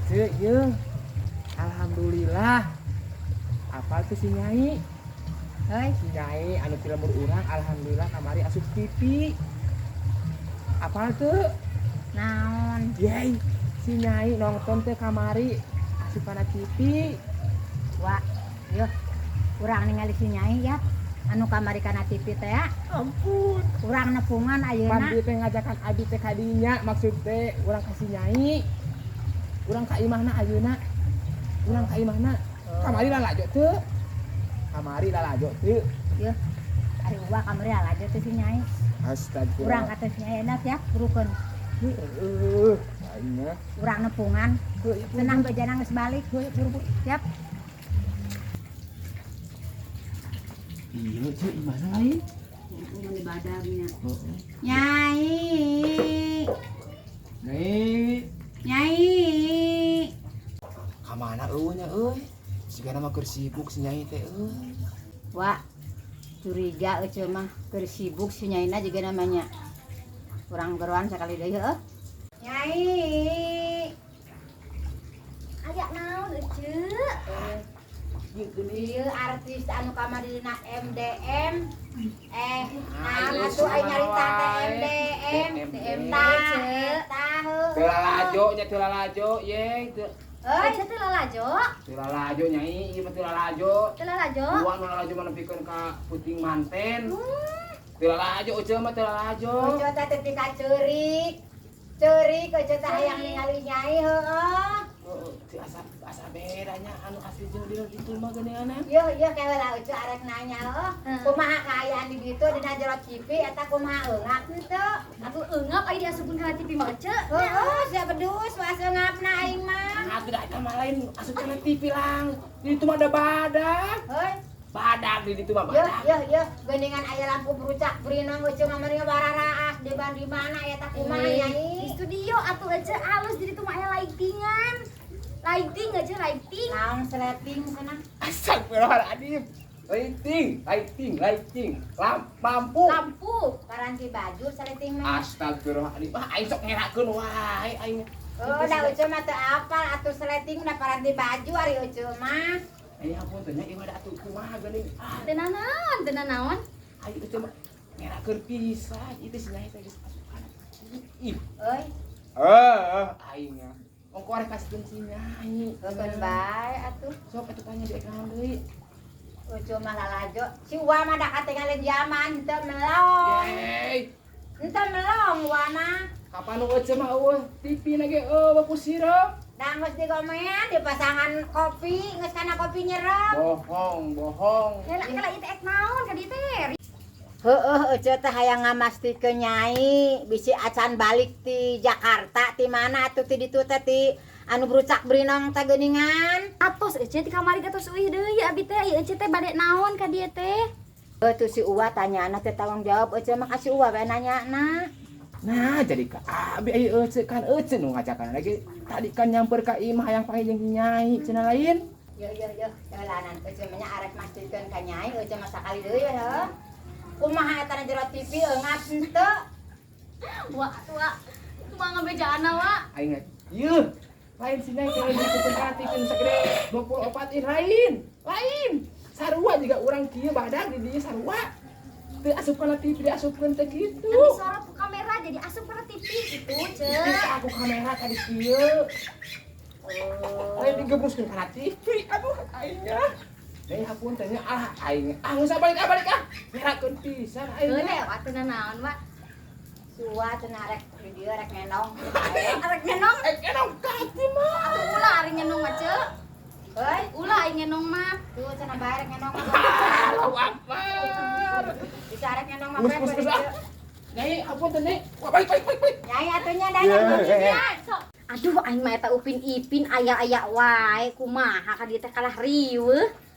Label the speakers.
Speaker 1: Cek ye. Alhamdulillah. Apa tuh si Nyai?
Speaker 2: Hei,
Speaker 1: Si Nyai anu ti lemur urang alhamdulillah kamari asup TV. Apa tuh?
Speaker 2: naon?
Speaker 1: Yey, si Nyai nonton teh kamari asupana TV.
Speaker 2: Wah, yuk. Urang ningali si Nyai ya. Anu kamari kana TV teh ya.
Speaker 1: Ampun.
Speaker 2: Urang nepungan ayeuna.
Speaker 1: Pandi teh ngajakan abi teh kadinya maksud teh urang ka si Nyai. Urang ka imahna ayeuna. Urang ka imahna. Kamari lah lajo teu. Kamari lah lajo teu.
Speaker 2: Yuk. Ari uwa kamari aja teh si Nyai.
Speaker 1: Astagfirullah.
Speaker 2: Urang kata si Nyai enak ya, burukeun.
Speaker 1: Aingna.
Speaker 2: Urang nepungan. Tenang bejana geus balik. Buru-buru. Siap.
Speaker 1: Iya, Cuk, gimana lain?
Speaker 2: Mau di badangnya.
Speaker 1: Heeh.
Speaker 2: Nyai.
Speaker 1: Nyai,
Speaker 2: Nyai.
Speaker 1: ka mana eueuh nya euy? Sigana mah keur sibuk si Nyai teh euy.
Speaker 2: Wah, curiga eueuh mah keur sibuk si Nyaina juga namanya. Kurang geruan sekali deui heuh. Nyai. Aya naon eueuh? Ieu artis anu kamari dina MDM. Naon atuh aya nyarita MDM. Tahu.
Speaker 1: Teu lalajo nya teu lalajo, ye.
Speaker 2: Euy, teu lalajo.
Speaker 1: Teu lalajo Nyai, ieu mah teu lalajo.
Speaker 2: Teu lalajo.
Speaker 1: Uang nu lalajo mah nepikeun ka puting manten. Teu lalajo eueuh mah teu lalajo.
Speaker 2: Ujo teh teu pika ceurik. Ceurik ujo teh hayang ningali Nyai heueuh.
Speaker 1: Heeh, teu asa bedanya anu asli jeung di ditu mah geuninganna.
Speaker 2: Iya kayak lah ucu arek nanya kumaha kaayaan di ditu dina jero TV eta kumaha eungap henteu
Speaker 3: Aku eungap ai diasupkeun ka TV mah ceu.
Speaker 2: heuh sia bedus was eungapna aing mah
Speaker 1: Nah, tidak eta mah lain asup kana TV lang. Di ditu mah ada badak.
Speaker 2: heuy
Speaker 1: Badak di ditu mah
Speaker 2: yeuh
Speaker 1: badak.
Speaker 2: yeuh yeuh geuningan aya lampu berucak beurinang ucu ngamari bararaas di mana eta kumaha
Speaker 3: Di
Speaker 2: nyai
Speaker 3: studio atuh aja alus jadi tuh mah aya lightingan. Lighting aja lighting.
Speaker 2: naon sleting cenah
Speaker 1: Astagfirullahaladzim. Lighting. Lampu.
Speaker 3: Lampu.
Speaker 2: paranti baju sleting mah
Speaker 1: Astagfirullahaladzim. Ah, aing sok ngerakeun wae aing.
Speaker 2: oh da ucu mah teu apal atuh sleting da paranti baju ari ucu mah
Speaker 1: Ai ampun teh nya ieu mah da atuh kumaha geuning. Ah,
Speaker 3: Teu naon.
Speaker 1: aing teh mah ngerakeun pisan. Itu si Nyai teh geus asup kana. Ih.
Speaker 2: euy
Speaker 1: Aing nya. Ongko arek kasihkeun si Nyai.
Speaker 2: Keun bae atuh.
Speaker 1: Sok atuh tanya deuk naon deui.
Speaker 2: Ucu mah lalajo. Si Uwa mah da katingalin zaman teu melong.
Speaker 1: Yeay.
Speaker 2: Teu melong Uwa mah.
Speaker 1: Kapan eueuh mah eueuh TV na ge eueuh ku sirup.
Speaker 2: Da geus digomean dipasangan kopi, geus kana kopi nyerep.
Speaker 1: Bohong.
Speaker 3: Kala ieu teh naon ka dieu teh?
Speaker 2: Heueuh Ucu teh hayang ngamastikeun Nyai bisi acan balik ti Jakarta ti mana atuh ti ditu teh ti anu berucak berinong teh geuningan.
Speaker 3: Atos eueuh di kamari gatos eueuh deui abi teh ieu teh bade naon ka dieu teh?
Speaker 2: Tuh si Uwa tanyaana teh tanggung jawab Ucu mah ka si Uwa bae nanyana.
Speaker 1: Nah, jadi ka abi ai eueuh kan eueuh nu ngajakan lagi. Tadi kan nyamper ka imah hayang pae jeung Nyai cenah lain.
Speaker 2: Yo dolanan Ucu mah nya arek mastikeun ka Nyai Ucu mah sakali deui heuh. Kumaha eta jero TV eungap henteu?
Speaker 3: Wah, kumaha ngabejaana wa?
Speaker 1: Aing ieu lain si Nyai kalau ditukeun ka TV nu sagede 24 in lain. Sarua juga urang kieu badag di dieu sarua. Teu asup kana TV diasupkeun teh kitu.
Speaker 3: Tapi sorot ku kamera jadi asup ka TV gitu, ceu.
Speaker 1: Bisa aku kamera tadi kieu. Lain digebruskeun kana TV. Aduh aingnya. Nih hampun tanya aing. Geus balik. Ngerakeun pisan aing.
Speaker 3: Heuh, atuh naon wa?
Speaker 2: Suwa cenah rek di dieu rek ngendong.
Speaker 3: Arek nyenong,
Speaker 1: Kenong kati mah.
Speaker 3: atuh ulah ari nyenong mah ceu.
Speaker 2: Heuy,
Speaker 3: Ulah ai nyenong mah.
Speaker 2: tuh cenah bae rek ngendong.
Speaker 1: Allahu Akbar.
Speaker 2: Bisa rek ngendong mah
Speaker 1: Gus
Speaker 2: bae.
Speaker 1: gus gus ah. Nyai hampun teh Nyai. Wah balik.
Speaker 2: Nyai atunya dana.
Speaker 3: Aduh, aing mah eta Upin Ipin aya-aya wae kumaha ka dieu teh kalah riweuh.